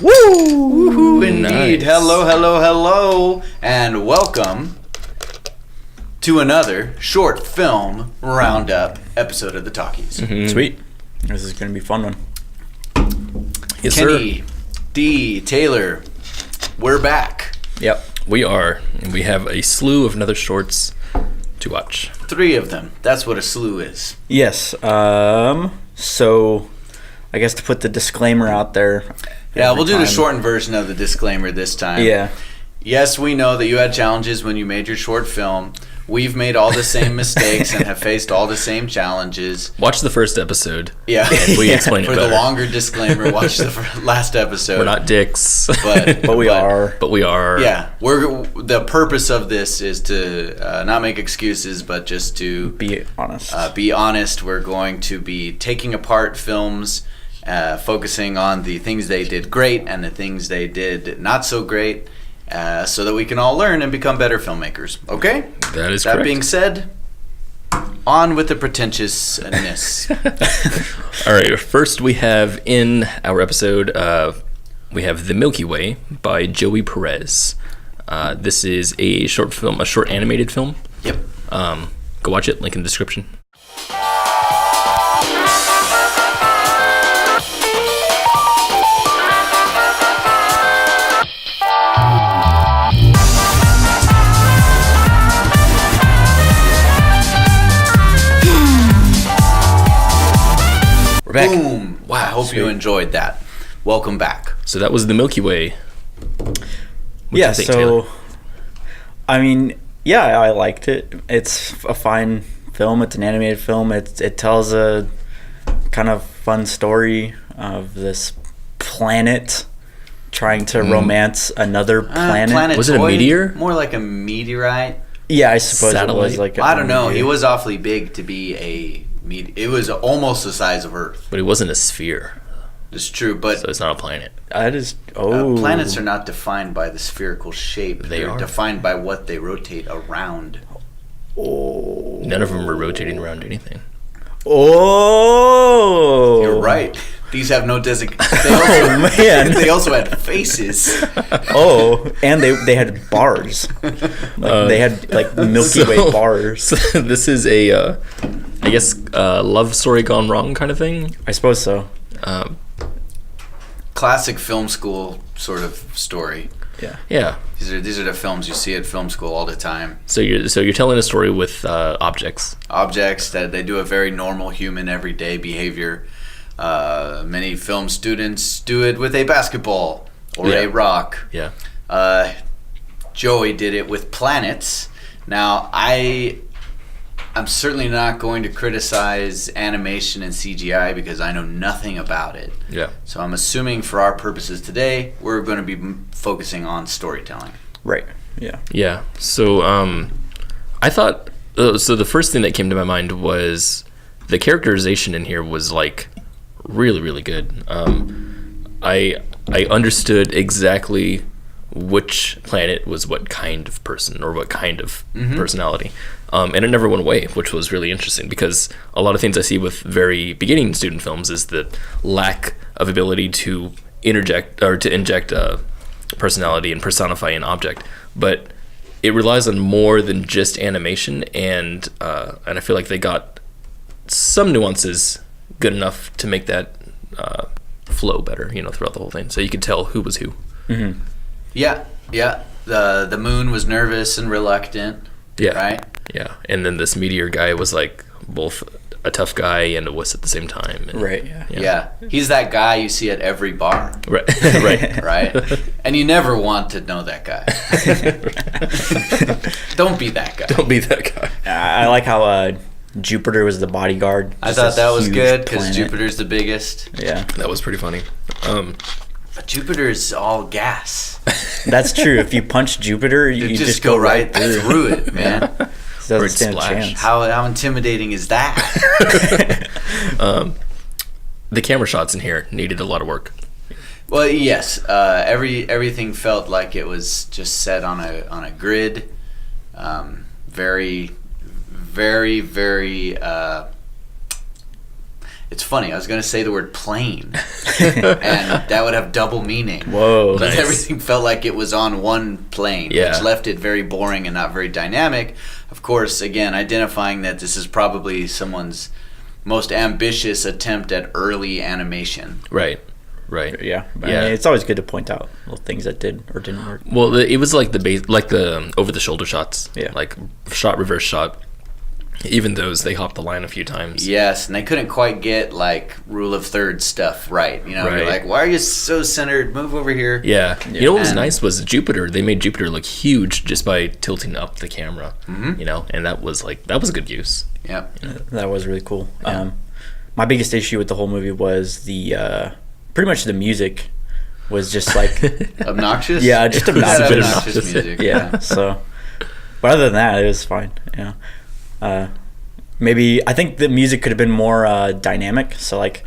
Woo! Woohoo, indeed. Nice. Hello, and welcome to another short film roundup episode of the Talkies. Mm-hmm. Sweet. This is going to be a fun one. Yes, Kenny, sir. D, Taylor, we're back. Yep. We are. And we have a slew of another shorts to watch. 3 of them. That's what a slew is. Yes. So, I guess to put the disclaimer out there. Yeah, we'll do the time. shortened version of the disclaimer this time. Yeah. Yes, we know that you had challenges when you made your short film. We've made all the same mistakes and have faced all the same challenges. Watch the first episode. Yeah. And we explain it For better. the longer disclaimer, watch the last episode. We're not dicks. But we are. But we are. Yeah. The purpose of this is to not make excuses, but just to Be honest. be honest. We're going to be taking apart films, focusing on the things they did great and the things they did not so great, so that we can all learn and become better filmmakers. Okay? That is That correct. being said, on with the pretentiousness. All right. First, we have in our episode, we have The Milky Way by Joey Perez. This is a short film, a short animated film. Yep. Go watch it. Link in the description. We're back. Boom. Wow, I hope you sweet. enjoyed that. Welcome back. So that was The Milky Way. What yeah, you think, so, Taylor? I mean, yeah, I liked it. It's a fine film. It's an animated film. It tells a kind of fun story of this planet trying to romance another planet. Planetoid, Was it a meteor? More like a meteorite. Yeah, I suppose it Satellite? was like I don't know. meteor. He was awfully big to be a meteor. It was almost the size of Earth. But it wasn't a sphere, It's true, but so it's not a planet. That is planets are not defined by the spherical shape. They They're are. defined by what they rotate around. None of them were rotating around anything. Oh, You're right. These have no designation. Oh man. They also had faces. Oh, and they had bars. Like they had like Milky Way bars. So this is a, I guess, love story gone wrong kind of thing. I suppose so. Classic film school sort of story. Yeah. Yeah. These are the films you see at film school all the time. So you're telling a story with objects. Objects that they do a very normal human everyday behavior. Many film students do it with a basketball or Yeah. a rock. Yeah. Joey did it with planets. Now, I'm certainly not going to criticize animation and CGI because I know nothing about it. Yeah. So I'm assuming for our purposes today, we're going to be focusing on storytelling. Right. Yeah. Yeah. So I thought so. The first thing that came to my mind was the characterization in here was like really, really good. I understood exactly which planet was what kind of person or what kind of personality. And it never went away, which was really interesting because a lot of things I see with very beginning student films is the lack of ability to inject personality and personify an object. But it relies on more than just animation, and I feel like they got some nuances good enough to make that flow better, throughout the whole thing. So you could tell who was who. Mm-hmm. Yeah. The moon was nervous and reluctant. Yeah. Right? Yeah. And then this meteor guy was like both a tough guy and a wuss at the same time. And, Right. Yeah. Yeah. He's that guy you see at every bar. Right. Right. Right? And you never want to know that guy. Don't be that guy. Don't be that guy. I like how Jupiter was the bodyguard. I Just thought this that was huge good because planet. Jupiter's the biggest. Yeah, That was pretty funny. But Jupiter's all gas. that's true. If you punch Jupiter, you You just go right through it, man. It doesn't Or it'd stand a splash. chance. How intimidating is that? The camera shots in here needed a lot of work. Well, yes. Everything felt like it was just set on a grid. Very, very, very. It's funny. I was going to say the word plane, and that would have double meaning. Whoa. Because Nice. everything felt like it was on one plane, Yeah. which left it very boring and not very dynamic. Of course, again, identifying that this is probably someone's most ambitious attempt at early animation. Right. Yeah, but Yeah. I mean, it's always good to point out little things that did or didn't work. Well, it was like the over the shoulder shots. Yeah. Like shot, reverse shot. Even those, they hopped the line a few times. Yes, and they couldn't quite get like rule of thirds stuff right. You know, Right. you're like, why are you so centered? Move over here. Yeah. You know what was And- nice was Jupiter. They made Jupiter look huge just by tilting up the camera. Mhm. You know, and that was a good use. Yep. That was really cool. My biggest issue with the whole movie was the pretty much the music was just like Obnoxious. Yeah, just It had obnoxious. A bit obnoxious obnoxious. music. yeah. So, but other than that, it was fine. Maybe I think the music could have been more dynamic. So like,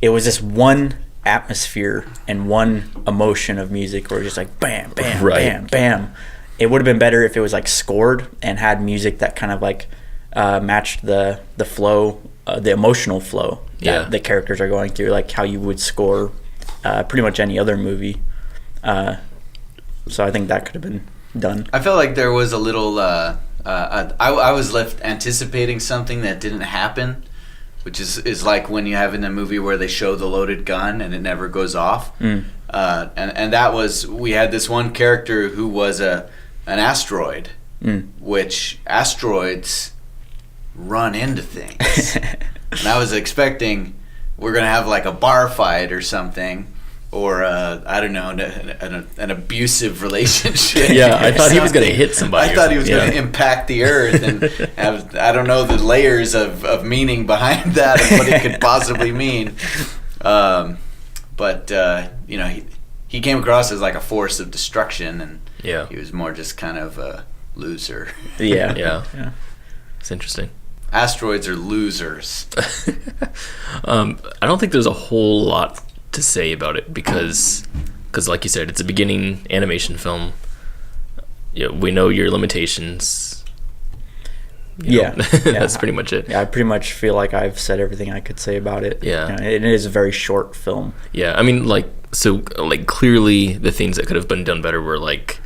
it was just one atmosphere and one emotion of music, where it's just like bam, bam, Right. bam, bam. It would have been better if it was like scored and had music that kind of like matched the flow, the emotional flow that Yeah. the characters are going through, like how you would score pretty much any other movie. So I think that could have been done. I felt like there was a little. I was left anticipating something that didn't happen, which is like when you have in a movie where they show the loaded gun and it never goes off. And that was, we had this one character who was an asteroid, which asteroids run into things. And I was expecting we're gonna have like a bar fight or something. Or I don't know, an abusive relationship. Yeah, I thought he was going to Something. hit somebody. I or thought he was something. going to impact the earth, and I don't know the layers of meaning behind that and what it could possibly mean. But you know, he came across as like a force of destruction, and Yeah. he was more just kind of a loser. Yeah. Yeah. It's interesting. Asteroids are losers. I don't think there's a whole lot to say about it because like you said, it's a beginning animation film. You know, we know your limitations. You know, that's pretty much it. Yeah, I pretty much feel like I've said everything I could say about it. Yeah. You know, it is a very short film. Yeah, I mean, like clearly the things that could have been done better were like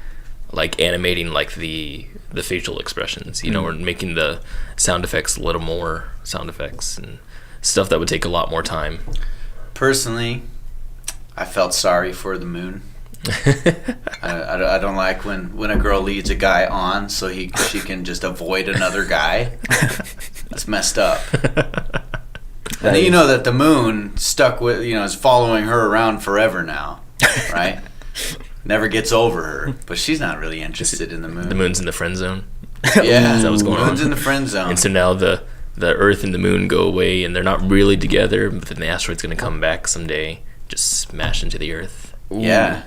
animating like the facial expressions, you know, or making the sound effects a little more sound effects and stuff that would take a lot more time. Personally, I felt sorry for the moon. I don't like when a girl leads a guy on so she can just avoid another guy. That's messed up. And then you know that the moon stuck with, you know, is following her around forever now, right? Never gets over her, but she's not really interested in the moon. The moon's in the friend zone. Yeah, Is that what's going moon's on? in the friend zone. And so now the Earth and the moon go away, and they're not really together. But then the asteroid's going to come back someday, just smash into the Earth. Yeah,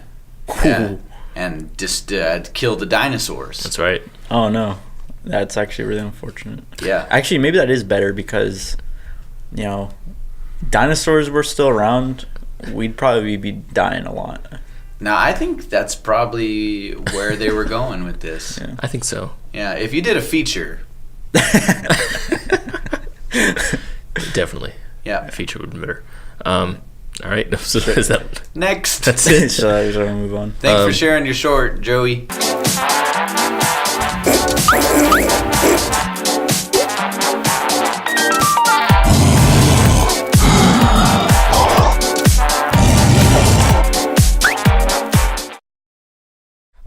yeah, and just kill the dinosaurs. That's right. Oh no, that's actually really unfortunate. Yeah, Actually, maybe that is better because, you know, dinosaurs were still around. We'd probably be dying a lot. now I think that's probably where they were going with this. Yeah. I think so. Yeah, if you did a feature, Definitely. yeah. A feature would be better. All right. So is that? Next. That's it. Shall I move on? Thanks for sharing your short, Joey.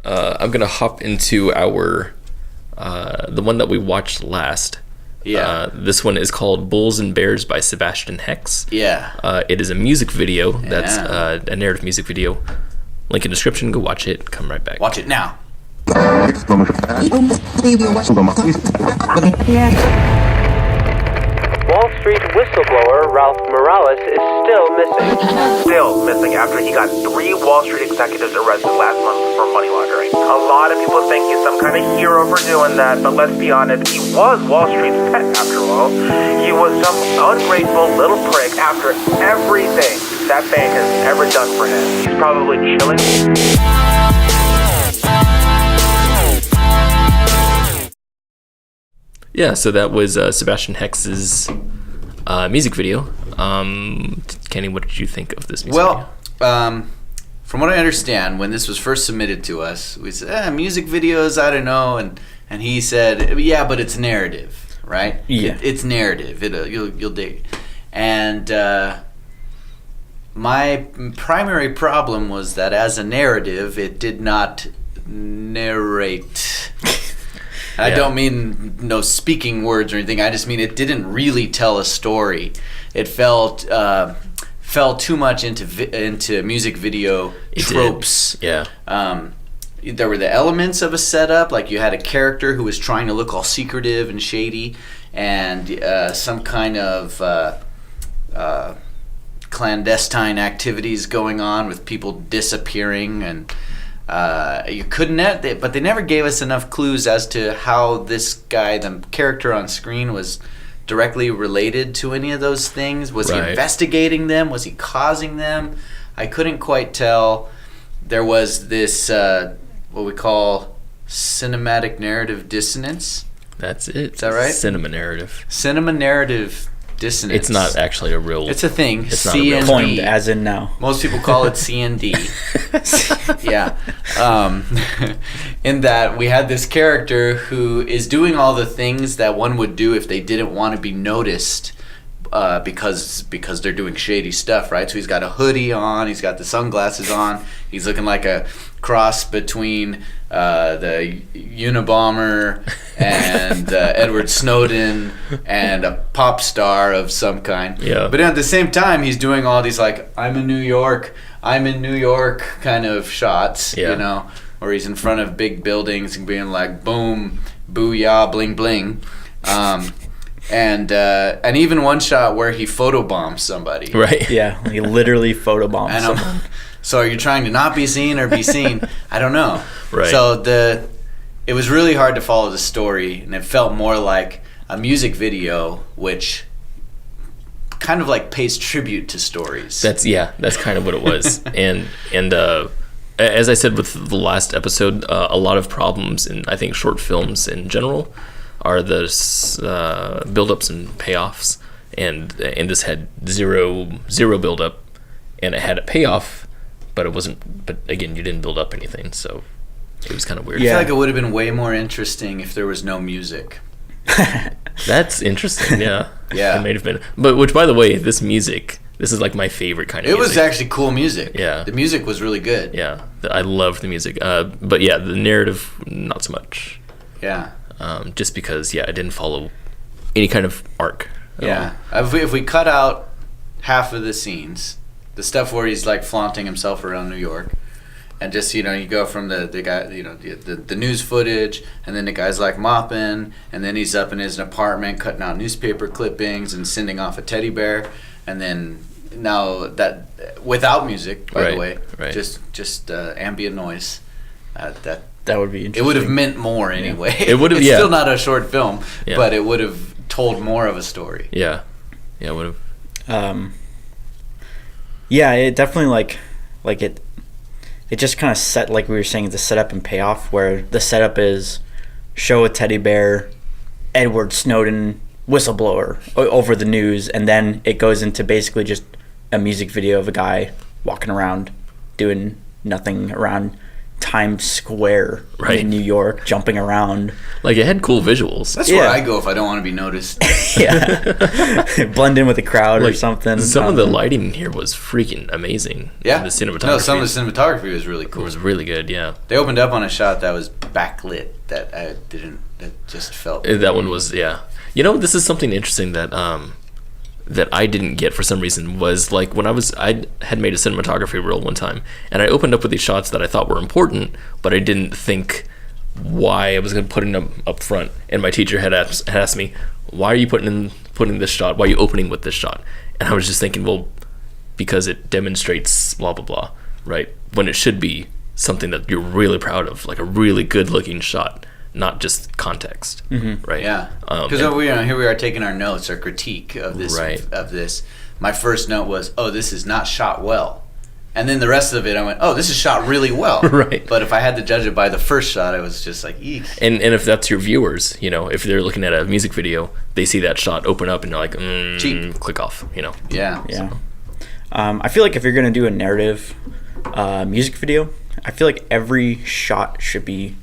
I'm gonna hop into our the one that we watched last. Yeah. This one is called Bulls and Bears by Sebastian Hex. Yeah. It is a music video. That's Yeah. a narrative music video. Link in description. Go watch it. Come right back. Watch it now. Wall Street whistleblower Ralph Morales is still missing. Still missing after he got 3 Wall Street executives arrested last month for money laundering. A lot of people think he's some kind of hero for doing that, but let's be honest, he was Wall Street's pet after all. He was some ungrateful little prick after everything that bank has ever done for him. He's probably chilling. Yeah. So that was Sebastian Hex's Music video. Kenny, what did you think of this music video? Well, from what I understand, when this was first submitted to us, we said, music videos, I don't know. And he said, yeah, but it's narrative, right? Yeah. It's narrative. You'll dig. And my primary problem was that as a narrative, it did not narrate. I don't mean no speaking words or anything. I just mean it didn't really tell a story. It fell too much into music video tropes. Yeah. There were the elements of a setup, like you had a character who was trying to look all secretive and shady, and some kind of clandestine activities going on with people disappearing, and you couldn't, but they never gave us enough clues as to how this guy, the character on screen, was directly related to any of those things. Was he investigating them? Was he causing them? I couldn't quite tell. There was this what we call cinematic narrative dissonance. That's it. Is that right? Cinema narrative Dissonance. It's not actually a real. It's a thing. It's not a real CND. Coined as in now. Most people call it CND. Yeah. In that we had this character who is doing all the things that one would do if they didn't want to be noticed, because they're doing shady stuff, right? So he's got a hoodie on, he's got the sunglasses on, he's looking like a cross between the Unabomber and Edward Snowden and a pop star of some kind. Yeah. But at the same time, he's doing all these like I'm in New York kind of shots, you know, where he's in front of big buildings and being like boom, booyah, bling bling. And even one shot where he photobombs somebody. Right. Yeah, he literally photobombed And someone. so are you trying to not be seen or be seen? I don't know. Right. So it was really hard to follow the story, and it felt more like a music video, which kind of like pays tribute to stories. That's kind of what it was. and as I said with the last episode, a lot of problems in, I think, short films in general are the build-ups and payoffs, and this had zero build-up, and it had a payoff, but it wasn't. But again, you didn't build up anything, so it was kind of weird. I feel like it would have been way more interesting if there was no music. That's interesting. Yeah. Yeah. It may have been, but which, by the way, this is like my favorite kind of It music. was actually cool music. Yeah. The music was really good. Yeah, I love the music. But yeah, the narrative, not so much. Yeah. Just because, I didn't follow any kind of arc. Yeah. If we cut out half of the scenes, the stuff where he's like flaunting himself around New York, and just, you go from the guy, the news footage, and then the guy's like mopping, and then he's up in his apartment cutting out newspaper clippings and sending off a teddy bear, and then now that without music, by the way, just ambient noise, That would be interesting. it would have meant more anyway. It would have. It's still not a short film, Yeah. but it would have told more of a story. Yeah, it would have. Yeah, it definitely like it just kind of set, like we were saying, the setup and payoff, where the setup is show a teddy bear, Edward Snowden whistleblower over the news, and then it goes into basically just a music video of a guy walking around doing nothing around Times Square in New York, jumping around. Like, it had cool visuals. That's where I go if I don't want to be noticed. Blend in with the crowd or something. Some of the lighting in here was freaking amazing. Yeah. The cinematography. No, some of the cinematography was really cool. It was really good, yeah. They opened up on a shot that was backlit that just felt... That one was, this is something interesting that that I didn't get for some reason, was like when I had made a cinematography reel one time, and I opened up with these shots that I thought were important, but I didn't think why I was going to put them up front. And my teacher had asked me, why are you putting this shot? Why are you opening with this shot? And I was just thinking, well, because it demonstrates blah, blah, blah, right? When it should be something that you're really proud of, like a really good looking shot, not just context, right? Yeah, because here we are taking our notes, our critique of this. Of this, my first note was, "Oh, this is not shot well," And then the rest of it, I went, oh, this is shot really well. Right. But if I had to judge it by the first shot, I was just like, eek. And if that's your viewers, if they're looking at a music video, they see that shot open up and they're like, cheap. Click off, Yeah. Yeah. I feel like if you're going to do a narrative music video, I feel like every shot should be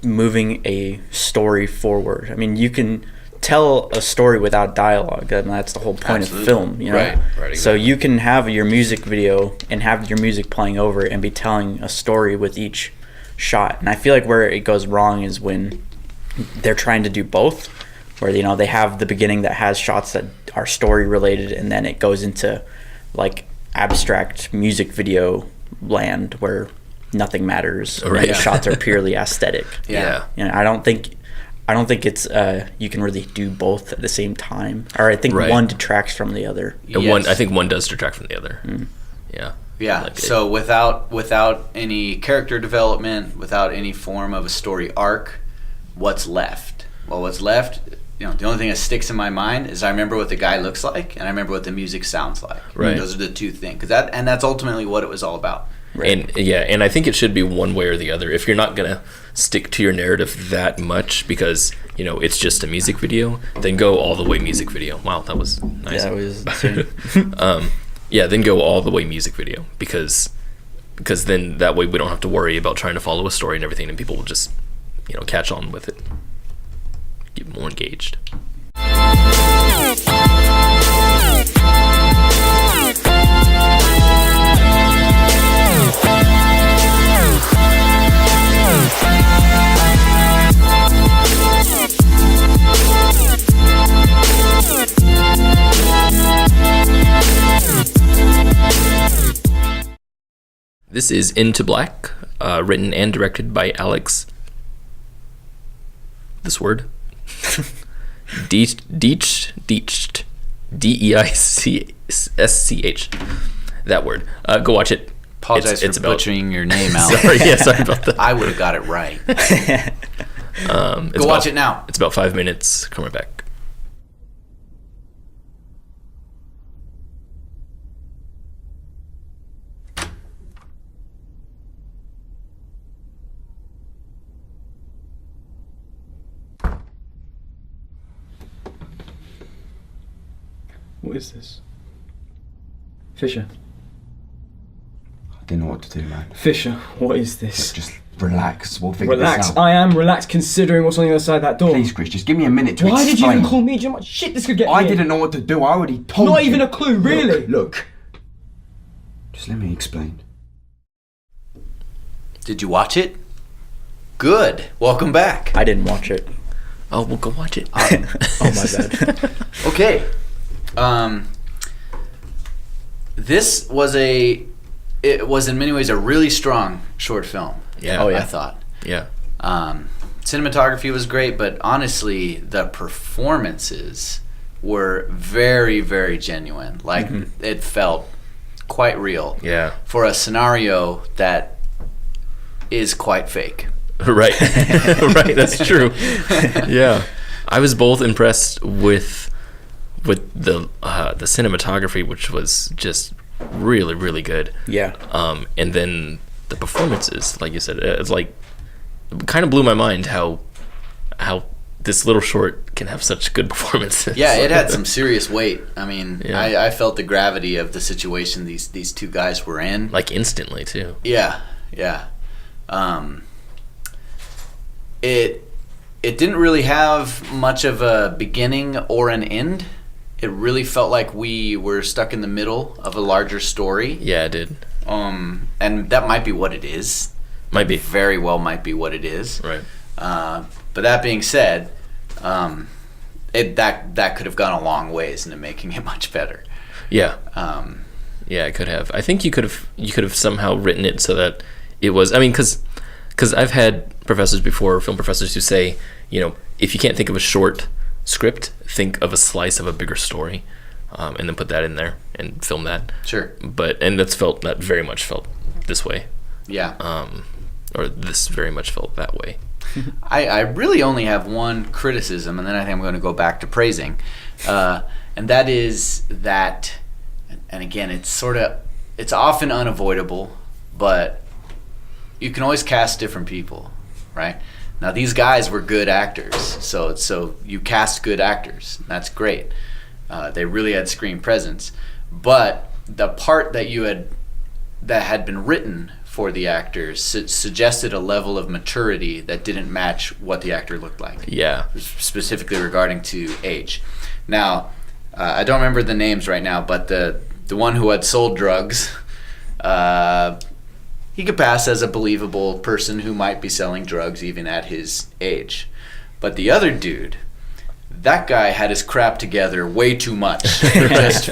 moving a story forward. I mean, you can tell a story without dialogue, and that's the whole point Absolutely. of film, Right, So exactly. you can have your music video and have your music playing over it and be telling a story with each shot. And I feel like where it goes wrong is when they're trying to do both, where they have the beginning that has shots that are story related, and then it goes into like abstract music video land where nothing matters. Right. The shots are purely aesthetic. Yeah. I don't think it's you can really do both at the same time, or I think Right. one detracts from the other. And Yes. I think one does detract from the other. Yeah. Yeah. Like So without any character development, without any form of a story arc, what's left? Well, what's left, the only thing that sticks in my mind is I remember what the guy looks like and I remember what the music sounds like. Right. Those are the two things. That's ultimately what it was all about. And I think it should be one way or the other. If you're not gonna stick to your narrative that much because it's just a music video, then go all the way music video. Wow, that was nice. Yeah, it was insane. Then go all the way music video because then that way we don't have to worry about trying to follow a story and everything, and people will just catch on with it, get more engaged. This is Into Black, written and directed by Alex. This word, Deitsch, D-E-I-C-S-C-H. That word. Go watch it. Apologize It's for about- butchering your name out. Sorry about that. I would have got it right. Go watch it now. It's about 5 minutes. Come right back. What is this? Fisher. I didn't know what to do, man. Fisher, what is this? Just relax. We'll figure Relax. this out. I am relaxed considering what's on the other side of that door. Please, Chris, just give me a minute to Why did you explain. even call me? Do you know how much shit this could get I me? didn't know what to do. I already told you. Not even a clue, really? Look. Just let me explain. Did you watch it? Good. Welcome back. I didn't watch it. Oh, we'll go watch it. Oh my bad. Okay. This was it was in many ways a really strong short film. Yeah. Oh, yeah. I thought. Yeah. Cinematography was great, but honestly, the performances were very, very genuine. Like, it felt quite real. Yeah. For a scenario that is quite fake. Right. Right, that's true. Yeah. I was both impressed with the cinematography, which was just really, really good. Yeah. And then the performances, like you said, it's like it kind of blew my mind how this little short can have such good performances. Yeah, it had some serious weight. I mean, Yeah. I felt the gravity of the situation these two guys were in. like instantly too. Yeah. It didn't really have much of a beginning or an end. It really felt like we were stuck in the middle of a larger story. Yeah, it did. And that might be what it is. Might be. Very well might be what it is. Right. But that being said, that could have gone a long ways into making it much better. Yeah. Yeah, it could have. I think you could have somehow written it so that it was. I mean, because I've had professors before, film professors, who say, if you can't think of a short script, think of a slice of a bigger story, and then put that in there and film that. Sure. That very much felt this way, Yeah. or this very much felt that way. I really only have one criticism, and then I think I'm going to go back to praising. And that is that, and again, it's sort of it's often unavoidable, but you can always cast different people, right? Now these guys were good actors, so you cast good actors. That's great. They really had screen presence, but the part that had been written for the actors suggested a level of maturity that didn't match what the actor looked like. Yeah. Specifically regarding to age. Now, I don't remember the names right now, but the one who had sold drugs, he could pass as a believable person who might be selling drugs even at his age. But the other dude, that guy had his crap together way too much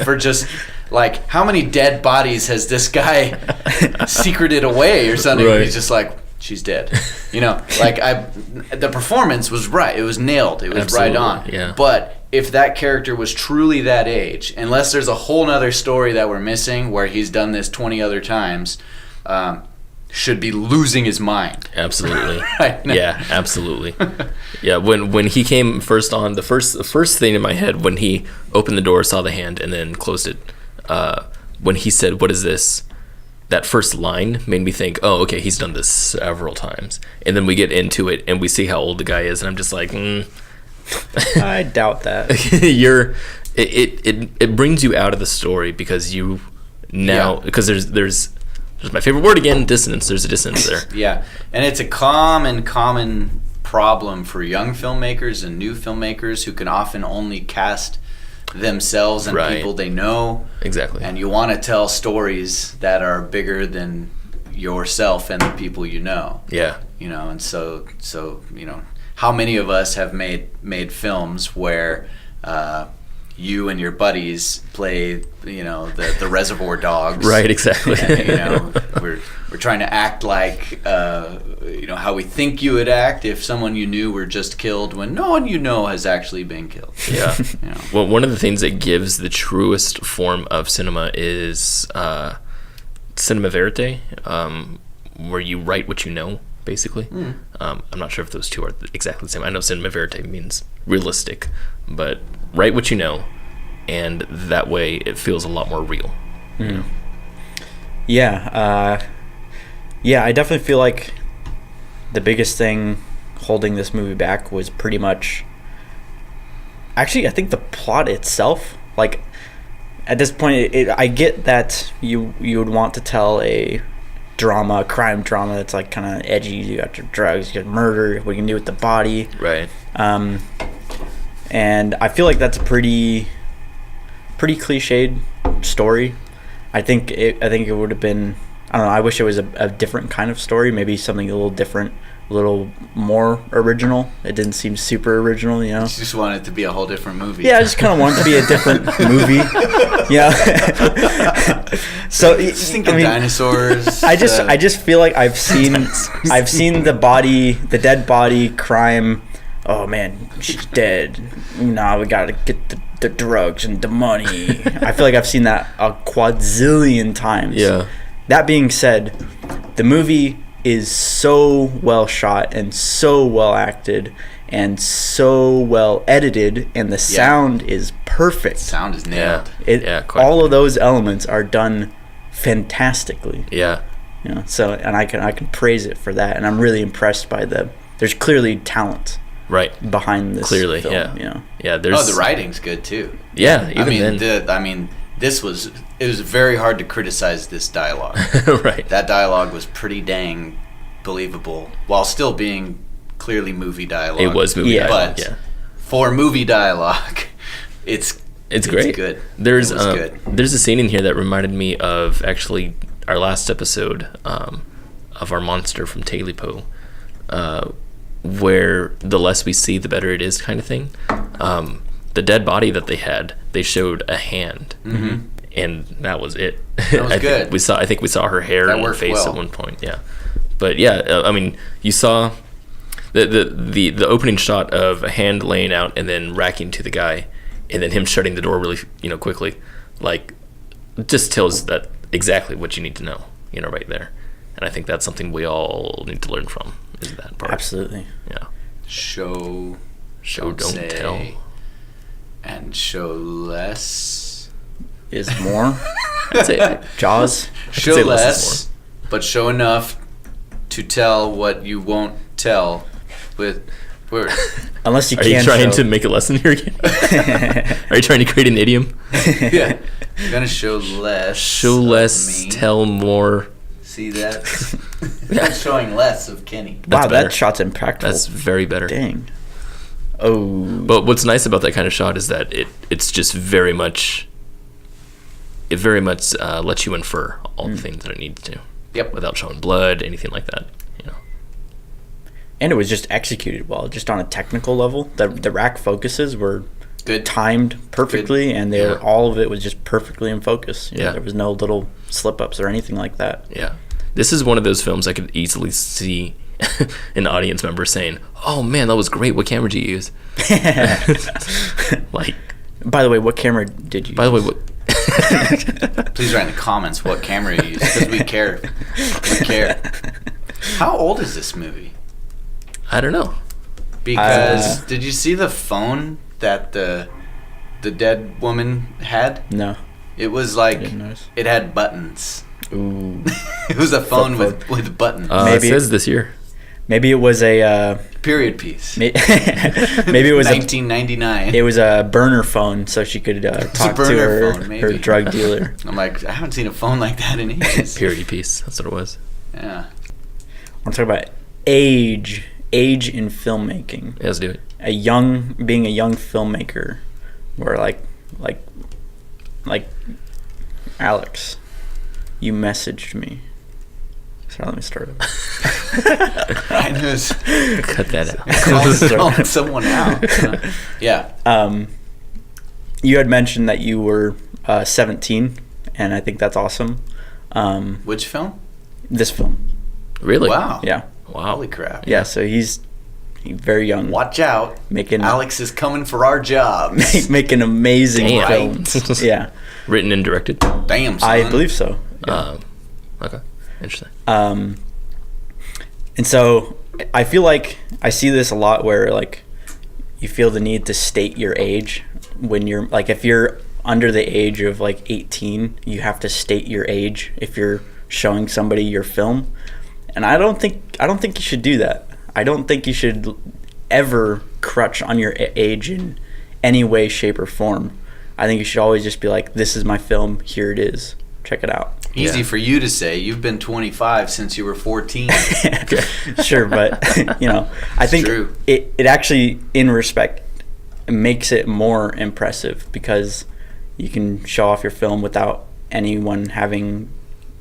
for just like, how many dead bodies has this guy secreted away or something? Right. He's just like, she's dead. You know, like the performance was right. It was nailed. It was Absolutely, right on. yeah. But if that character was truly that age, unless there's a whole nother story that we're missing where he's done this 20 other times, should be losing his mind. Absolutely. Right now. Yeah, absolutely. Yeah, when he came first on, the first thing in my head when he opened the door, saw the hand, and then closed it, when he said, "What is this?" That first line made me think, "Oh, okay, he's done this several times." And then we get into it and we see how old the guy is, and I'm just like, I doubt that. It brings you out of the story because you now, because there's my favorite word again, dissonance. There's a dissonance there. Yeah, and it's a common problem for young filmmakers and new filmmakers who can often only cast themselves and Right. people they know. Exactly. And you want to tell stories that are bigger than yourself and the people you know. Yeah. You know, and so you know, how many of us have made films where you and your buddies play, you know, the Reservoir Dogs. Right, exactly. And, you know, we're trying to act like, you know, how we think you would act if someone you knew were just killed when no one you know has actually been killed. Yeah. You know? Well, one of the things that gives the truest form of cinema is cinema verite, where you write what you know, basically. I'm not sure if those two are exactly the same. I know cinema verite means realistic, but write what you know, and that way it feels a lot more real. You know? Yeah, I definitely feel like the biggest thing holding this movie back was pretty much, actually, I think the plot itself. Like, at this point, I get that you would want to tell a crime drama that's like kind of edgy. You got your drugs, you got murder, what you can do with the body. Right. And I feel like that's a pretty cliched story. I think it would have been, I don't know, I wish it was a different kind of story, maybe something a little different, a little more original. It didn't seem super original, you know. You just want it to be a whole different movie. Yeah, I just kind of want it to be a different movie. Yeah. So Just think of dinosaurs. I just feel like I've seen the dead body crime. Oh man, she's dead. Nah, we gotta get the drugs and the money. I feel like I've seen that a quadzillion times. Yeah. That being said, the movie is so well shot and so well acted and so well edited, and the sound is perfect. Sound is nailed. All of those elements are done fantastically. Yeah. You know, so, and I can praise it for that, and I'm really impressed by there's clearly talent Right. behind this Clearly, film, yeah. you know. Yeah, there's the writing's good too. Yeah, even I mean, it was very hard to criticize this dialogue. right. That dialogue was pretty dang believable, while still being clearly movie dialogue. It was movie dialogue, but yeah. for movie dialogue, it's great. Good. There's it was good. There's a scene in here that reminded me of actually our last episode of our monster from Talipo, where the less we see, the better it is, kind of thing. The dead body that they showed a hand, and that was it. That was good. I think we saw her hair That and her worked face well. at one point. Yeah, but yeah, I mean, you saw the opening shot of a hand laying out and then racking to the guy, and then him shutting the door really quickly, like, just tells that exactly what you need to know, right there. And I think that's something we all need to learn from, is that part. Absolutely. Yeah. Show, don't say, tell. and show less Is more. I'd say Jaws. Show say less, less but show enough to tell what you won't tell with words. Unless you Are can. you trying show. to make a lesson here again? Are you trying to create an idiom? Yeah. I'm gonna show less. Show of less, me. tell more. See that? I'm showing less of Kenny. Wow, That's better. that shot's impactful. That's very better. Dang. Oh. But what's nice about that kind of shot is that it's just very much lets you infer all the things that it needs to. Yep. Without showing blood, anything like that. You know. And it was just executed well, just on a technical level. The rack focuses were Good. timed perfectly, and they were, Yeah. all of it was just perfectly in focus. You know, Yeah. there was no little slip ups or anything like that. Yeah. This is one of those films I could easily see an audience member saying, "Oh man, that was great. What camera did you use?" Like, By the way, what camera did you? by the way, use? what? Please write in the comments what camera you use because we care. We care. How old is this movie? I don't know. Because did you see the phone that the dead woman had? No. It was like Didn't notice. it had buttons. Ooh. It was a phone Flip with buttons. It Maybe- says this year. Maybe it was a. Period piece. Maybe it was 1999. It was a burner phone, so she could talk to burner phone, her maybe. drug dealer. I'm like, I haven't seen a phone like that in ages. Purity piece. That's what it was. Yeah. I'm talking about age in filmmaking. Yeah, let's do it. Being a young filmmaker, where like Alex, you messaged me. Sorry, let me start over. I was Cut that calling someone out. Yeah. You had mentioned that you were 17, and I think that's awesome. Which film? This film, Really? Wow. yeah, Wow. Holy crap. yeah. So he's very young, Watch out. making Alex is coming for our jobs. making amazing Damn. films. Yeah, Written and directed. Damn, son. I believe so. Okay. Interesting. And so I feel like I see this a lot where like you feel the need to state your age when you're like, if you're under the age of like 18, you have to state your age if you're showing somebody your film. And I don't think you should do that. I don't think you should ever crutch on your age in any way, shape, or form. I think you should always just be like, this is my film, here it is, check it out. Easy Yeah. for you to say. You've been 25 since you were 14. Sure, but I think true. it actually, in respect, makes it more impressive because you can show off your film without anyone having,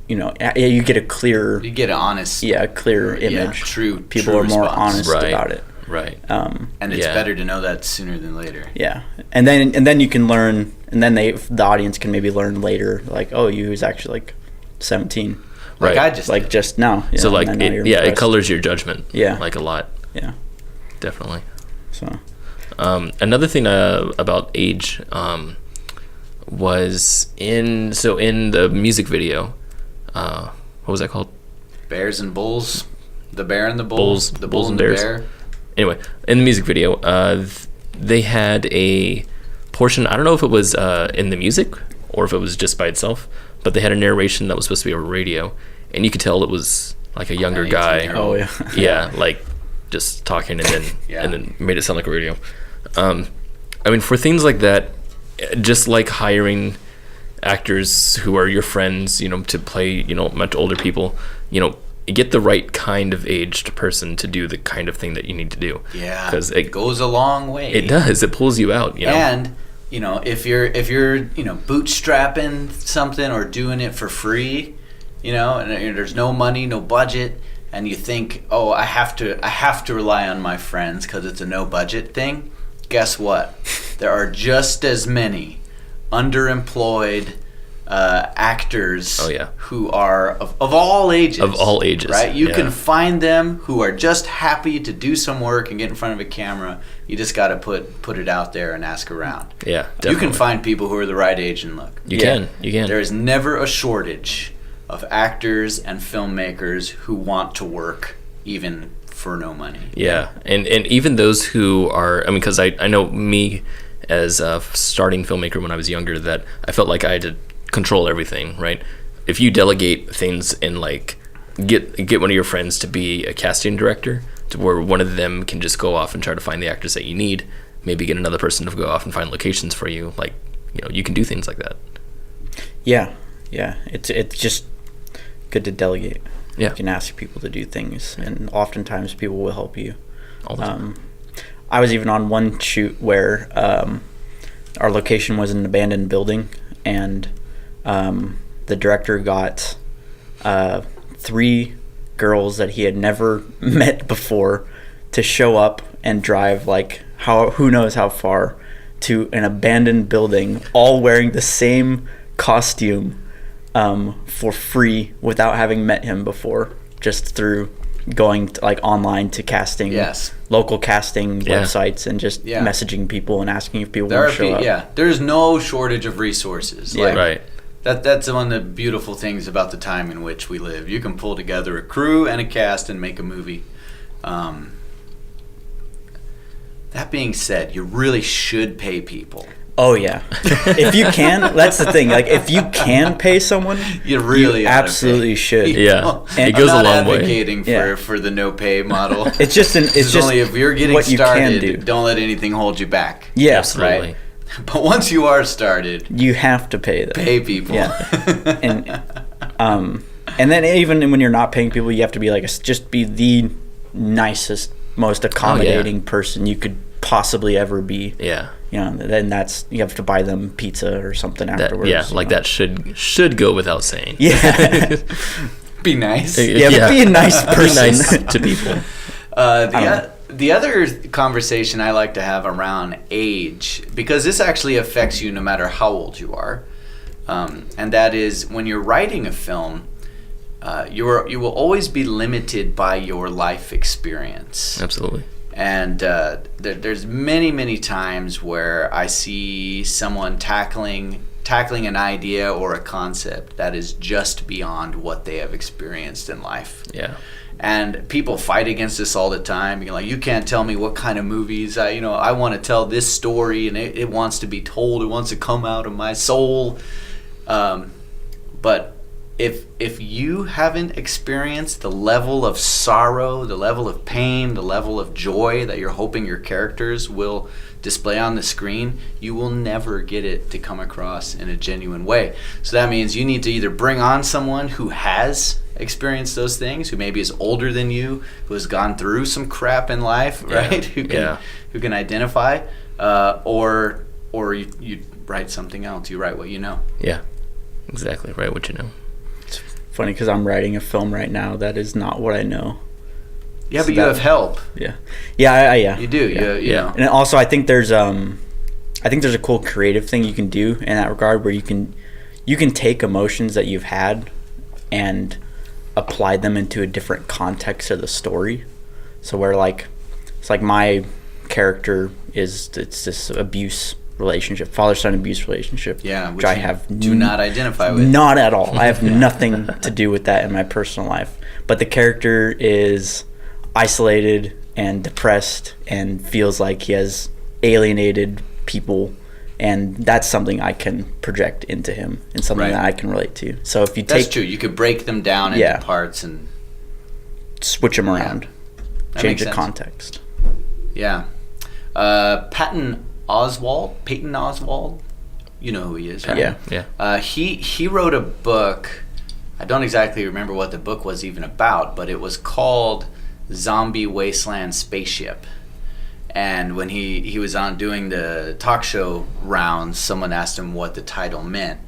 you get a clearer, You get an honest. clearer image. True. People true are more response. honest Right. about it. Right. And it's Yeah. better to know that sooner than later. Yeah, and then you can learn, and then the audience can maybe learn later, like, oh, you was actually like 17, Like Right. I just like just now. So like, and then now you're it impressed. colors your judgment. Yeah. Like a lot. Yeah, Definitely. so Another thing about age was in the music video. What was that called? Bears and bulls. The bear and the Bulls- bulls. The bulls bull and and the bears. bear. Anyway, in the music video, they had a portion. I don't know if it was in the music or if it was just by itself, but they had a narration that was supposed to be over radio, and you could tell it was like a younger An guy. 18-year-old. oh yeah. Yeah, like just talking and then Yeah. and then made it sound like a radio. I mean, for things like that, just like hiring actors who are your friends, to play, much older people, get the right kind of aged person to do the kind of thing that you need to do. Yeah. because It goes a long way. it does. It pulls you out. And if you're bootstrapping something or doing it for free, and there's no money, no budget, and you think, oh, I have to rely on my friends because it's a no budget thing. Guess what? There are just as many underemployed actors Oh, yeah. who are of all ages. Of all ages, Right? You yeah. can find them who are just happy to do some work and get in front of a camera. You just got to put it out there and ask around. Yeah, You definitely. can find people who are the right age and look. You Yeah. can. You can. There is never a shortage of actors and filmmakers who want to work even for no money. Yeah, and even those who are, I mean, because I know me as a starting filmmaker when I was younger, that I felt like I had to control everything, right? If you delegate things and like get one of your friends to be a casting director, to where one of them can just go off and try to find the actors that you need, maybe get another person to go off and find locations for you, like, you know, you can do things like that. Yeah, it's just good to delegate. Yeah. You can ask people to do things, and oftentimes people will help you. All the time. I was even on one shoot where our location was an abandoned building, and the director got 3 girls that he had never met before to show up and drive like who knows how far to an abandoned building, all wearing the same costume for free without having met him before, just through going like online to casting, local casting websites, and just messaging people and asking if people want to show up. Yeah, there's no shortage of resources. Yeah. Like, that's one of the beautiful things about the time in which we live. You can pull together a crew and a cast and make a movie. That being said, you really should pay people. Oh yeah, if you can, that's the thing. Like, if you can pay someone, you really absolutely should. Yeah, and it goes a long way. Advocating for the no pay model. It's just only if you're getting what started. You can do. Don't let anything hold you back. Yeah, absolutely. Right? But once you are started, you have to pay them. Pay people. Yeah, and then even when you're not paying people, you have to be like just be the nicest, most accommodating person you could possibly ever be. Yeah. You know, then you have to buy them pizza or something afterwards. That should go without saying. Yeah. Be nice. Yeah, be a nice person. Be nice to people. The other conversation I like to have around age, because this actually affects you no matter how old you are, and that is when you're writing a film, you will always be limited by your life experience. Absolutely. And there's many times where I see someone tackling an idea or a concept that is just beyond what they have experienced in life. Yeah. And people fight against this all the time. You're like, you can't tell me what kind of movies. I want to tell this story, and it wants to be told. It wants to come out of my soul. But if you haven't experienced the level of sorrow, the level of pain, the level of joy that you're hoping your characters will display on the screen, you will never get it to come across in a genuine way. So that means you need to either bring on someone who has experienced those things, who maybe is older than you, who has gone through some crap in life, right? Who can identify, or you write something else. You write what you know. Yeah, exactly. Write what you know. It's funny because I'm writing a film right now that is not what I know. Yeah, so but you have help. Yeah. Yeah. You do. Yeah. You know. And also, I think there's a cool creative thing you can do in that regard, where you can take emotions that you've had and apply them into a different context of the story. So where it's like my character it's this abuse relationship, father-son abuse relationship. Yeah, which I have do not identify with. Not at all. I have nothing to do with that in my personal life. But the character is isolated and depressed and feels like he has alienated people, and that's something I can project into him and something that I can relate to. So if you that's true. You could break them down into parts and switch them around, change the sense. Context. Yeah. Patton Oswalt, you know who he is, right? Yeah. He wrote a book. I don't exactly remember what the book was even about, but it was called Zombie Wasteland Spaceship. And when he was on doing the talk show rounds, someone asked him what the title meant,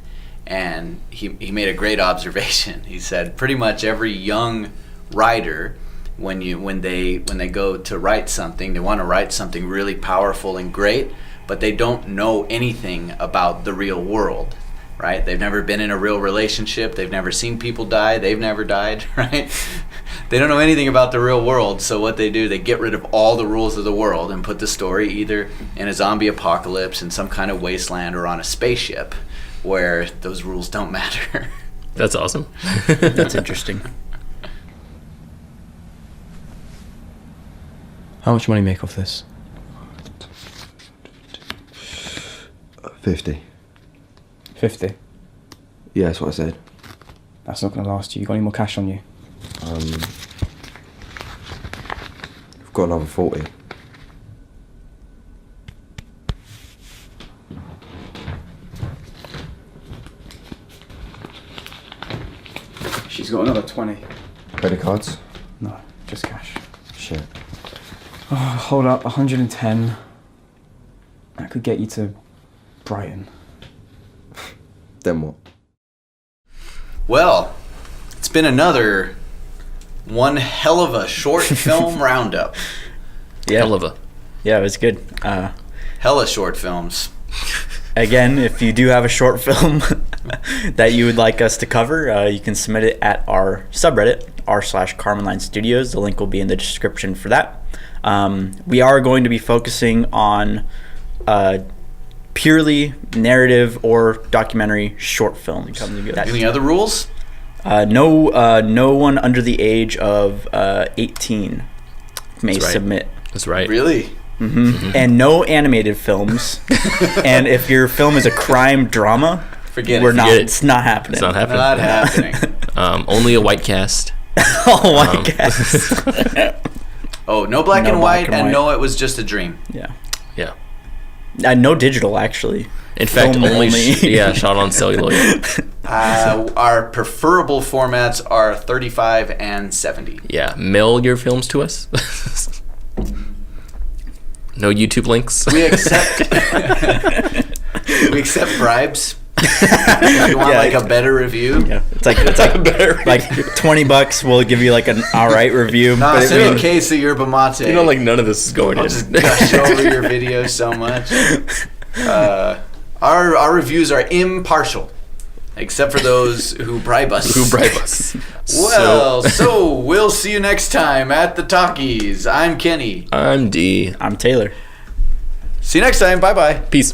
and he made a great observation. He said pretty much every young writer, when they go to write something, they want to write something really powerful and great, but they don't know anything about the real world, right? They've never been in a real relationship. They've never seen people die. They've never died, right? They don't know anything about the real world. So what they do, they get rid of all the rules of the world and put the story either in a zombie apocalypse, in some kind of wasteland, or on a spaceship where those rules don't matter. That's awesome. That's interesting. How much money make off this? 50. 50. Yeah, that's what I said. That's not going to last you. You got any more cash on you? I've got another 40. She's got another 20. Credit cards? No, just cash. Shit. Oh, hold up, 110. That could get you to Brighton. Then what? Well, it's been another one hell of a short film roundup. Yeah. Hell of a. Yeah, it was good. Hella short films. Again, if you do have a short film that you would like us to cover, you can submit it at our subreddit, r/Carmenline Studios. The link will be in the description for that. We are going to be focusing on purely narrative or documentary short films. Any other rules? No one under the age of 18 may That's right. submit. That's right. Really? And no animated films. And if your film is a crime drama, Forget we're it. not. Forget it. It's not happening. It's not happening. Not happening. Only a white cast. Oh my god. Oh, no black No and black white, and and white. no, it was just a dream. Yeah. Yeah. No digital, actually. In fact, Film only only. shot on celluloid. Our preferable formats are 35 and 70. Yeah, mail your films to us. No YouTube links. We accept bribes. If you want Yeah. like a better review. Yeah. It's like like $20. We'll give you like an alright review. Nah, but so in case of yerba mate. You know, like none of this is going I'll in. just gush over your video so much. Our reviews are impartial, except for those who bribe us. Who bribe us? Well, so we'll see you next time at the Talkies. I'm Kenny. I'm D. I'm Taylor. See you next time. Bye bye. Peace.